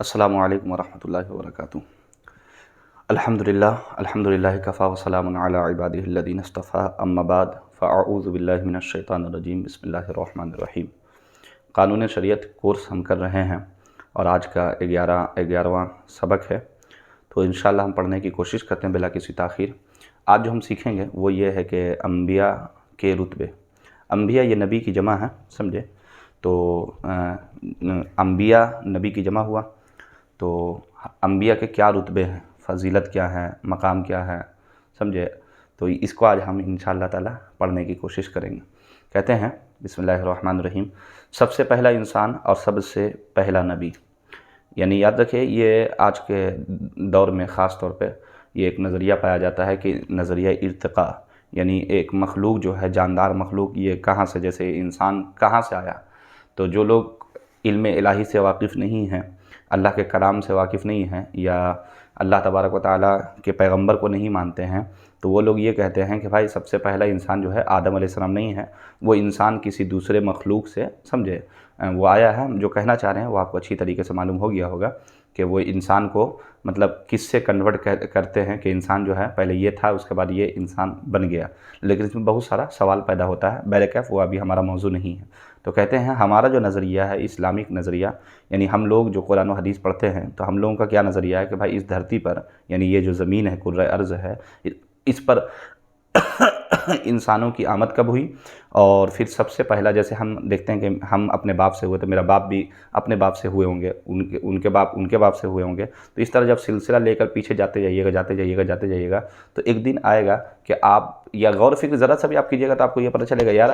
السلام علیکم ورحمۃ اللہ وبرکاتہ۔ الحمدللہ کفا وسلام علی عبادہ الذین اصطفیٰ، اما بعد فاعوذ باللہ من الشیطان الرجیم، بسم اللہ الرحمن الرحیم۔ قانون شریعت کورس ہم کر رہے ہیں اور آج کا 11واں سبق ہے، تو انشاءاللہ ہم پڑھنے کی کوشش کرتے ہیں بلا کسی تاخیر۔ آج جو ہم سیکھیں گے وہ یہ ہے کہ انبیاء کے رتبے۔ انبیاء یہ نبی کی جمع ہے، سمجھے؟ تو انبیاء نبی کی جمع ہوا، تو انبیاء کے کیا رتبے ہیں، فضیلت کیا ہے، مقام کیا ہے، سمجھے؟ تو اس کو آج ہم انشاءاللہ تعالی پڑھنے کی کوشش کریں گے۔ کہتے ہیں بسم اللہ الرحمن الرحیم، سب سے پہلا انسان اور سب سے پہلا نبی۔ یعنی یاد رکھیں، یہ آج کے دور میں خاص طور پہ یہ ایک نظریہ پایا جاتا ہے کہ نظریہ ارتقاء، یعنی ایک مخلوق جو ہے، جاندار مخلوق، یہ کہاں سے، جیسے انسان کہاں سے آیا؟ تو جو لوگ علم الہی سے واقف نہیں ہیں، اللہ کے کلام سے واقف نہیں ہیں، یا اللہ تبارک و تعالیٰ کے پیغمبر کو نہیں مانتے ہیں، تو وہ لوگ یہ کہتے ہیں کہ بھائی سب سے پہلا انسان جو ہے آدم علیہ السلام نہیں ہے، وہ انسان کسی دوسرے مخلوق سے، سمجھے، وہ آیا ہے۔ جو کہنا چاہ رہے ہیں وہ آپ کو اچھی طریقے سے معلوم ہو گیا ہوگا کہ وہ انسان کو مطلب کس سے کنورٹ کرتے ہیں، کہ انسان جو ہے پہلے یہ تھا، اس کے بعد یہ انسان بن گیا۔ لیکن اس میں بہت سارا سوال پیدا ہوتا ہے، بہرکیف وہ ابھی ہمارا موضوع نہیں ہے۔ تو کہتے ہیں ہمارا جو نظریہ ہے، اسلامک نظریہ، یعنی ہم لوگ جو قرآن و حدیث پڑھتے ہیں، تو ہم لوگوں کا کیا نظریہ ہے کہ بھائی اس دھرتی پر، یعنی یہ جو زمین ہے، کرۂ ارض ہے، اس پر انسانوں کی آمد کب ہوئی، اور پھر سب سے پہلا، جیسے ہم دیکھتے ہیں کہ ہم اپنے باپ سے ہوئے، تو میرا باپ بھی اپنے باپ سے ہوئے ہوں گے، ان کے باپ سے ہوئے ہوں گے، تو اس طرح جب سلسلہ لے کر پیچھے جاتے جائیے گا تو ایک دن آئے گا کہ آپ یا غور و فکر ذرا سا بھی آپ کیجیے گا تو آپ کو یہ پتہ چلے گا، یار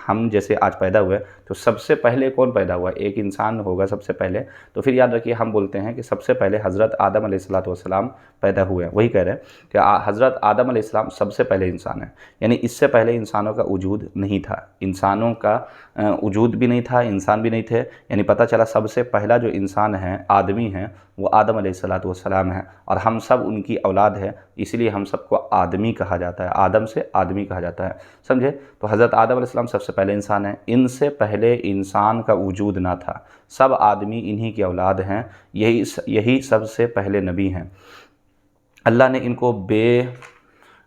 ہم جیسے آج پیدا ہوئے تو سب سے پہلے کون پیدا ہوا؟ ایک انسان ہوگا سب سے پہلے۔ تو پھر یاد رکھیے، ہم بولتے ہیں کہ سب سے پہلے حضرت آدم علیہ السلام پیدا ہوئے ہیں، وہی کہہ رہے ہیں کہ حضرت آدم علیہ السلام سب سے پہلے انسان ہیں، یعنی اس سے پہلے انسانوں کا وجود نہیں تھا، انسانوں کا وجود بھی نہیں تھا، انسان بھی نہیں تھے، یعنی پتہ چلا سب سے پہلا جو انسان ہے، آدمی ہیں، وہ آدم علیہ السلام ہیں، اور ہم سب ان کی اولاد ہے، اس لیے ہم سب کو آدمی کہا جاتا ہے، آدم سے آدمی کہا جاتا ہے، سمجھے؟ تو حضرت آدم علیہ السلام سب سے پہلے انسان ہیں، ان سے پہلے انسان کا وجود نہ تھا، سب آدمی انہی کی اولاد ہیں، یہی سب سے پہلے نبی ہیں۔ اللہ نے ان کو بے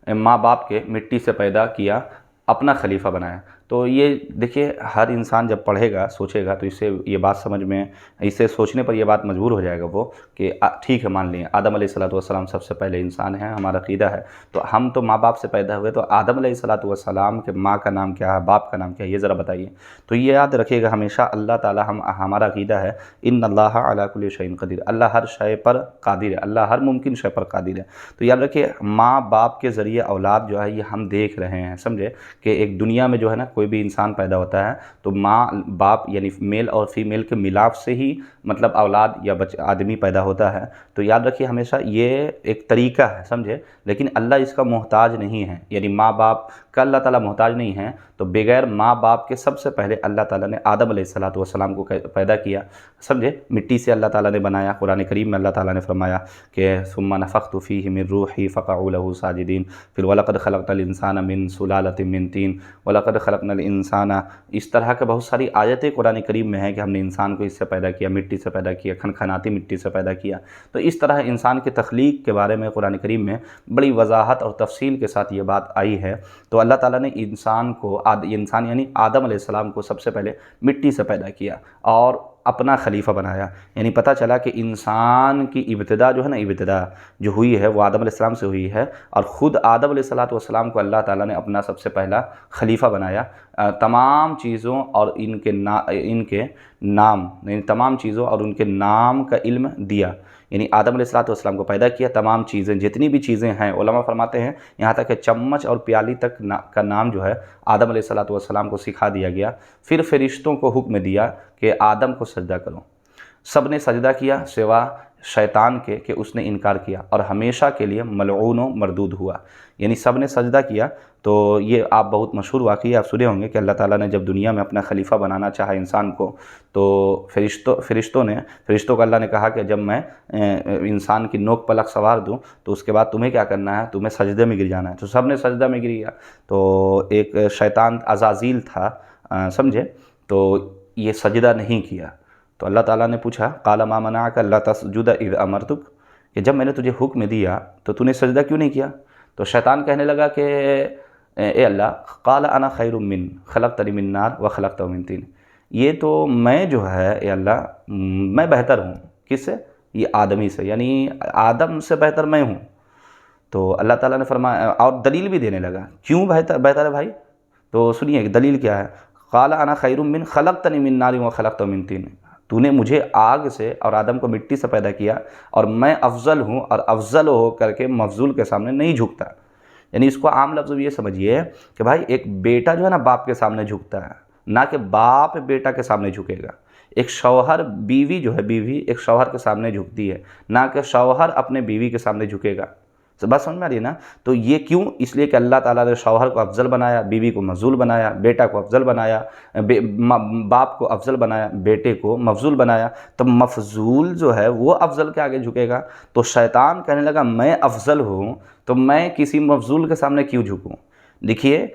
ماں باپ کے مٹی سے پیدا کیا، اپنا خلیفہ بنایا۔ تو یہ دیکھیے، ہر انسان جب پڑھے گا، سوچے گا، تو اس سے یہ بات سمجھ میں، اسے سوچنے پر یہ بات مجبور ہو جائے گا وہ کہ ٹھیک ہے، مان لیں آدم علیہ السلام سب سے پہلے انسان ہیں، ہمارا عقیدہ ہے، تو ہم تو ماں باپ سے پیدا ہوئے، تو آدم علیہ السلام کے ماں کا نام کیا ہے، باپ کا نام کیا ہے، یہ ذرا بتائیے۔ تو یہ یاد رکھیے گا ہمیشہ، اللہ تعالیٰ، ہمارا عقیدہ ہے ان اللہ علی کل شیء قدیر، اللہ ہر شے پر قادر ہے، اللہ ہر ممکن شے پر قادر ہے۔ تو یاد رکھیے، ماں باپ کے ذریعے اولاد جو ہے، یہ ہم دیکھ رہے ہیں، سمجھے؟ کہ ایک دنیا میں جو ہے نا، کوئی بھی انسان پیدا ہوتا ہے تو ماں باپ یعنی میل اور فیمیل کے ملاپ سے ہی مطلب اولاد یا آدمی پیدا ہوتا ہے۔ تو یاد رکھیے ہمیشہ، یہ ایک طریقہ ہے، سمجھے؟ لیکن اللہ اس کا محتاج نہیں ہے، یعنی ماں باپ کا اللہ تعالیٰ محتاج نہیں ہے، تو بغیر ماں باپ کے سب سے پہلے اللہ تعالیٰ نے آدم علیہ السلام کو پیدا کیا، سمجھے؟ مٹی سے اللہ تعالیٰ نے بنایا۔ قرآن کریم میں اللہ تعالیٰ نے فرمایا کہ ثم نفخت فیہ من روحی فقعوا لہ ساجدین، پھر وَلَقَدْ خَلَقْنَا الْإِنسَانَ مِن سُلَالَةٍ مِّن طِين وَلَقَدْ خَلَقْنَا الْإِنسَانَ، اس طرح کے بہت ساری آیتیں قرآن کریم میں ہیں کہ ہم نے انسان کو اس سے پیدا کیا، مٹی سے پیدا کیا، کھنکھناتی مٹی سے پیدا کیا۔ تو اس طرح انسان کی تخلیق کے بارے میں قرآن کریم میں بڑی وضاحت اور تفصیل کے ساتھ یہ بات آئی ہے۔ تو اللہ تعالیٰ نے انسان یعنی آدم علیہ السلام کو سب سے پہلے مٹی سے پیدا کیا اور اپنا خلیفہ بنایا، یعنی پتہ چلا کہ انسان کی ابتدا جو ہے نا، ابتدا جو ہوئی ہے وہ آدم علیہ السلام سے ہوئی ہے، اور خود آدم علیہ السلام کو اللہ تعالیٰ نے اپنا سب سے پہلا خلیفہ بنایا۔ تمام چیزوں اور ان کے نام، یعنی تمام چیزوں اور ان کے نام کا علم دیا، یعنی آدم علیہ السلام کو پیدا کیا، تمام چیزیں، جتنی بھی چیزیں ہیں، علماء فرماتے ہیں یہاں تک کہ چمچ اور پیالی تک کا نام جو ہے آدم علیہ السلام کو سکھا دیا گیا۔ پھر فرشتوں کو حکم دیا کہ آدم کو سجدہ کرو، سب نے سجدہ کیا سوا شیطان کے کہ اس نے انکار کیا اور ہمیشہ کے لیے ملعون و مردود ہوا، یعنی سب نے سجدہ کیا۔ تو یہ آپ بہت مشہور واقعہ آپ سنے ہوں گے کہ اللہ تعالیٰ نے جب دنیا میں اپنا خلیفہ بنانا چاہا انسان کو، تو فرشتوں کو اللہ نے کہا کہ جب میں انسان کی نوک پلک سنوار دوں تو اس کے بعد تمہیں کیا کرنا ہے، تمہیں سجدے میں گر جانا ہے۔ تو سب نے سجدہ میں گر گیا۔ تو ایک شیطان عزازیل تھا، سمجھے؟ تو یہ سجدہ نہیں کیا، تو اللہ تعالیٰ نے پوچھا قال ما منعک الا تسجد اذ امرتک، کہ جب میں نے تجھے حکم دیا تو تو نے سجدہ کیوں نہیں کیا؟ تو شیطان کہنے لگا کہ اے اللہ، قال انا خیر من خلقتنی من نار وخلقتہ من طین، یہ تو میں جو ہے اے اللہ میں بہتر ہوں، کس سے؟ یہ آدمی سے، یعنی آدم سے بہتر میں ہوں۔ تو اللہ تعالیٰ نے فرمایا، اور دلیل بھی دینے لگا کیوں بہتر ہے بھائی، تو سنیے دلیل کیا ہے۔ قال انا خیر من خلقتنی من نار وخلقتہ من طین، تو نے مجھے آگ سے اور آدم کو مٹی سے پیدا کیا، اور میں افضل ہوں، اور افضل ہو کر کے مفضول کے سامنے نہیں جھکتا۔ یعنی اس کو عام لفظ میں یہ سمجھیے کہ بھائی ایک بیٹا جو ہے نا باپ کے سامنے جھکتا ہے، نہ کہ باپ بیٹا کے سامنے جھکے گا۔ ایک شوہر بیوی جو ہے، بیوی ایک شوہر کے سامنے جھکتی ہے، نہ کہ شوہر اپنے بیوی کے سامنے جھکے گا۔ بات سمجھ میں آ رہی ہے نا؟ تو یہ کیوں؟ اس لیے کہ اللہ تعالیٰ نے شوہر کو افضل بنایا، بیوی کو مفضول بنایا، بیٹا کو افضل بنایا، باپ کو افضل بنایا، بیٹے کو مفضول بنایا۔ تو مفضول جو ہے وہ افضل کے آگے جھکے گا۔ تو شیطان کہنے لگا میں افضل ہوں تو میں کسی مفضول کے سامنے کیوں جھکوں؟ دیکھیے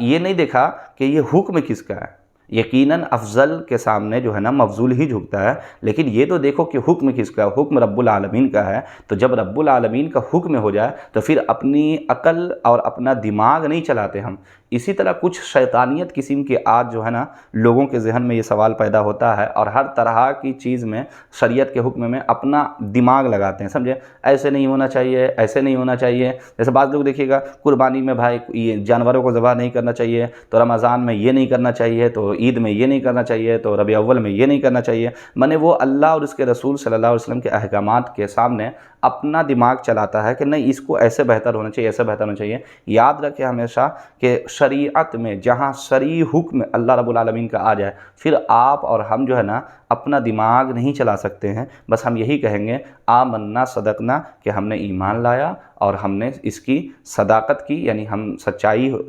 یہ نہیں دیکھا کہ یہ حکم کس کا ہے۔ یقیناً افضل کے سامنے جو ہے نا مفضول ہی جھکتا ہے، لیکن یہ تو دیکھو کہ حکم کس کا ہے؟ حکم رب العالمین کا ہے۔ تو جب رب العالمین کا حکم ہو جائے تو پھر اپنی عقل اور اپنا دماغ نہیں چلاتے ہم۔ اسی طرح کچھ شیطانیت قسم کے آج جو ہے نا لوگوں کے ذہن میں یہ سوال پیدا ہوتا ہے، اور ہر طرح کی چیز میں شریعت کے حکم میں اپنا دماغ لگاتے ہیں، سمجھے؟ ایسے نہیں ہونا چاہیے، ایسے نہیں ہونا چاہیے۔ جیسے بعض لوگ دیکھیے گا قربانی میں بھائی یہ جانوروں کو ذبح نہیں کرنا چاہیے، تو رمضان میں یہ نہیں کرنا چاہیے، تو عید میں یہ نہیں کرنا چاہیے، تو ربیع اول میں یہ نہیں کرنا چاہیے۔ میں وہ اللہ اور اس کے رسول صلی اللہ علیہ وسلم کے احکامات کے سامنے اپنا دماغ چلاتا ہے کہ نہیں اس کو ایسے بہتر ہونا چاہیے، ایسے بہتر ہونا چاہیے۔ یاد رکھیں ہمیشہ کہ شریعت میں جہاں صریح حکم اللہ رب العالمین کا آ جائے، پھر آپ اور ہم جو ہے نا اپنا دماغ نہیں چلا سکتے ہیں۔ بس ہم یہی کہیں گے آمنا صدقنا، کہ ہم نے ایمان لایا اور ہم نے اس کی صداقت کی، یعنی ہم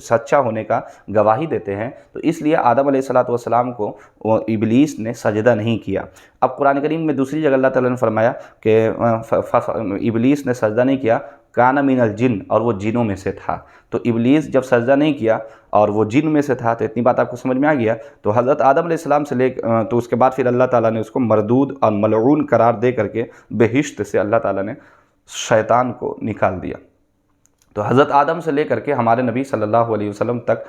سچا ہونے کا گواہی دیتے ہیں۔ تو اس لیے آدم علیہ السلام کو ابلیس نے سجدہ نہیں کیا۔ اب قرآن کریم میں دوسری جگہ اللہ تعالیٰ نے فرمایا کہ ابلیس نے سجدہ نہیں کیا، کان من الجن، اور وہ جنوں میں سے تھا۔ تو ابلیس جب سجدہ نہیں کیا اور وہ جن میں سے تھا، تو اتنی بات آپ کو سمجھ میں آ گیا۔ تو حضرت آدم علیہ السلام سے تو اس کے بعد پھر اللہ تعالیٰ نے اس کو مردود اور ملعون قرار دے کر کے بہشت سے اللہ تعالیٰ نے شیطان کو نکال دیا۔ تو حضرت آدم سے لے کر کے ہمارے نبی صلی اللہ علیہ وسلم تک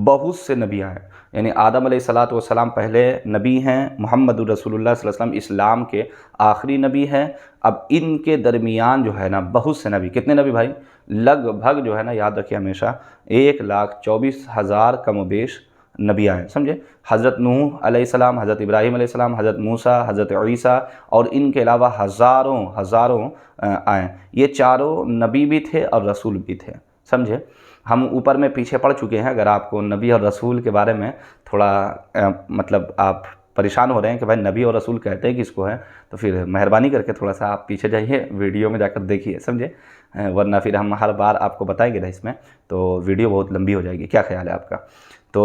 بہت سے نبی آئے، یعنی آدم علیہ السلام پہلے نبی ہیں، محمد رسول اللہ صلی اللہ علیہ وسلم اسلام کے آخری نبی ہیں۔ اب ان کے درمیان جو ہے نا بہت سے نبی، کتنے نبی بھائی؟ لگ بھگ جو ہے نا یاد رکھیے ہمیشہ 1,24,000 کم و بیش نبی آئے، سمجھے؟ حضرت نوح علیہ السلام، حضرت ابراہیم علیہ السلام، حضرت موسیٰ، حضرت عیسیٰ، اور ان کے علاوہ ہزاروں آئے۔ یہ چاروں نبی بھی تھے اور رسول بھی تھے، سمجھے؟ ہم اوپر میں پیچھے پڑ چکے ہیں۔ اگر آپ کو نبی اور رسول کے بارے میں تھوڑا مطلب آپ پریشان ہو رہے ہیں کہ بھائی نبی اور رسول کہتے ہیں کس کو ہے، تو پھر مہربانی کر کے تھوڑا سا آپ پیچھے جائیے، ویڈیو میں جا کر دیکھیے، سمجھے؟ ورنہ پھر ہم ہر بار آپ کو بتائیں گے نا اس میں تو ویڈیو بہت لمبی ہو جائے گی۔ کیا خیال ہے آپ کا؟ تو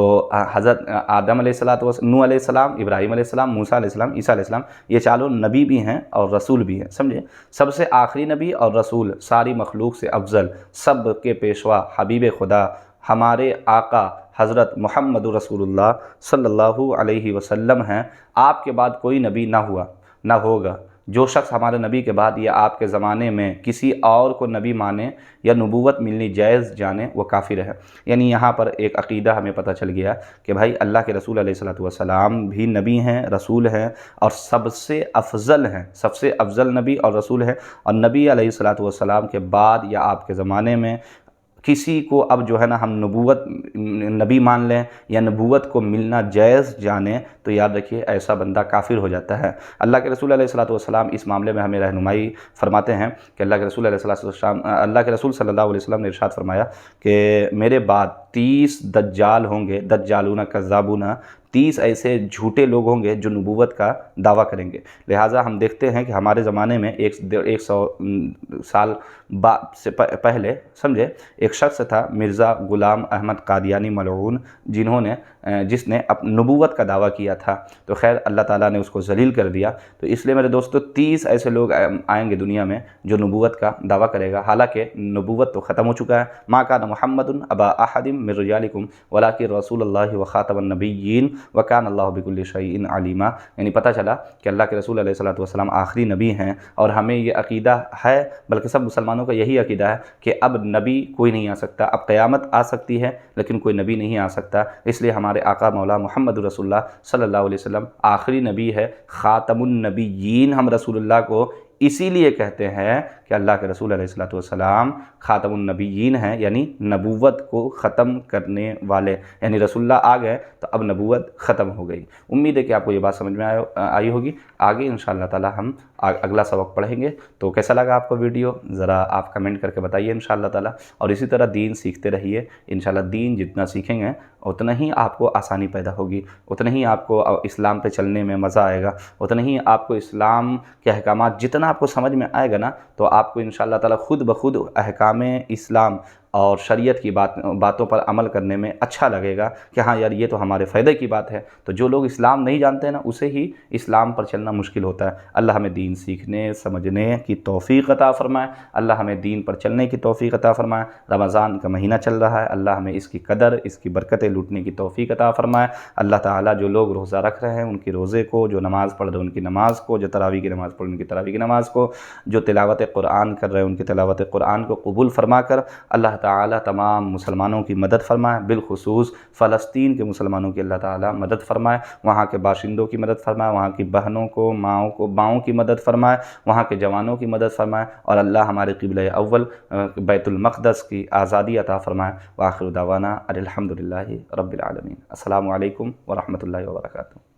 حضرت آدم علیہ نوح علیہ السلام، ابراہیم علیہ السلام، موسیٰ علیہ السلام، عیسیٰ علیہ السلام، یہ چاروں نبی بھی ہیں اور رسول بھی ہیں، سمجھے؟ سب سے آخری نبی اور رسول، ساری مخلوق سے افضل، سب کے پیشوا، حبیب خدا، ہمارے آقا حضرت محمد رسول اللہ صلی اللہ علیہ وسلم ہیں۔ آپ کے بعد کوئی نبی نہ ہوا نہ ہوگا۔ جو شخص ہمارے نبی کے بعد یا آپ کے زمانے میں کسی اور کو نبی مانے یا نبوت ملنی جائز جانے، وہ کافر ہے۔ یعنی یہاں پر ایک عقیدہ ہمیں پتہ چل گیا کہ بھائی اللہ کے رسول علیہ السلام بھی نبی ہیں، رسول ہیں، اور سب سے افضل ہیں، سب سے افضل نبی اور رسول ہیں۔ اور نبی علیہ السلام کے بعد یا آپ کے زمانے میں کسی کو اب جو ہے نا ہم نبی مان لیں یا نبوت کو ملنا جائز جانیں، تو یاد رکھیے ایسا بندہ کافر ہو جاتا ہے۔ اللہ کے رسول علیہ السلام اس معاملے میں ہمیں رہنمائی فرماتے ہیں کہ اللہ کے رسول صلی اللہ علیہ وسلم نے ارشاد فرمایا کہ میرے بعد 30 دجال ہوں گے، دجالون کذابون، 30 ایسے جھوٹے لوگ ہوں گے جو نبوت کا دعویٰ کریں گے۔ لہٰذا ہم دیکھتے ہیں کہ ہمارے زمانے میں 100 سال سے پہلے، سمجھے، ایک شخص تھا مرزا غلام احمد قادیانی ملعون، جنہوں نے جس نے نبوت کا دعویٰ کیا تھا، تو خیر اللہ تعالیٰ نے اس کو ذلیل کر دیا۔ تو اس لیے میرے دوستو 30 ایسے لوگ آئیں گے دنیا میں جو نبوت کا دعویٰ کرے گا، حالانکہ نبوت تو ختم ہو چکا ہے۔ ما کان محمد ابا احد من رجالکم ولکن رسول اللہ وخاتم النبیین وکان اللہ بکل شیء علیما، یعنی پتہ چلا کہ اللہ کے رسول علیہ الصلوۃ والسلام آخری نبی ہیں، اور ہمیں یہ عقیدہ ہے، بلکہ سب مسلمانوں کا یہی عقیدہ ہے کہ اب نبی کوئی نہیں آ سکتا، اب قیامت آ سکتی ہے لیکن کوئی نبی نہیں آ سکتا۔ اس لیے ہمارے آقا مولا محمد رسول اللہ صلی اللہ علیہ وسلم آخری نبی ہے، خاتم النبیین ہم رسول اللہ کو اسی لیے کہتے ہیں کہ اللہ کے رسول علیہ الصلوۃ والسلام خاتم النبیین ہیں، یعنی نبوت کو ختم کرنے والے، یعنی رسول اللہ آ گئے تو اب نبوت ختم ہو گئی۔ امید ہے کہ آپ کو یہ بات سمجھ میں آئی ہوگی۔ آگے انشاءاللہ تعالی ہم اگلا سبق پڑھیں گے، تو کیسا لگا آپ کو ویڈیو ذرا آپ کمنٹ کر کے بتائیے انشاءاللہ تعالی، اور اسی طرح دین سیکھتے رہیے۔ انشاءاللہ دین جتنا سیکھیں گے اتنا ہی آپ کو آسانی پیدا ہوگی، اتنا ہی آپ کو اسلام پہ چلنے میں مزہ آئے گا، اتنا ہی آپ کو اسلام کے احکامات جتنا آپ کو سمجھ میں آئے گا نا، تو آپ کو انشاءاللہ تعالی خود بخود احکام اسلام اور شریعت کی باتوں پر عمل کرنے میں اچھا لگے گا کہ ہاں یار یہ تو ہمارے فائدے کی بات ہے۔ تو جو لوگ اسلام نہیں جانتے نا، اسے ہی اسلام پر چلنا مشکل ہوتا ہے۔ اللہ ہمیں دین سیکھنے سمجھنے کی توفیق عطا فرمائے، اللہ ہمیں دین پر چلنے کی توفیق عطا فرمائے۔ رمضان کا مہینہ چل رہا ہے، اللہ ہمیں اس کی قدر، اس کی برکتیں لوٹنے کی توفیق عطا فرمائے۔ اللہ تعالیٰ جو لوگ روزہ رکھ رہے ہیں ان کی روزے کو، جو نماز پڑھ رہے ہیں ان کی نماز کو، جو تراویح کی نماز پڑھ رہے ہیں ان کی تراویح کی نماز کو، جو تلاوت قرآن کر رہے ہیں ان کی تلاوت قرآن کو قبول فرما کر اللہ تعالیٰ تمام مسلمانوں کی مدد فرمائے، بالخصوص فلسطین کے مسلمانوں کی اللہ تعالیٰ مدد فرمائے، وہاں کے باشندوں کی مدد فرمائے، وہاں کی بہنوں کو، ماؤں کی مدد فرمائے، وہاں کے جوانوں کی مدد فرمائے، اور اللہ ہمارے قبلہ اول بیت المقدس کی آزادی عطا فرمائے۔ وآخر دعوانا الحمدللہ رب العالمین۔ السلام علیکم ورحمۃ اللہ وبرکاتہ۔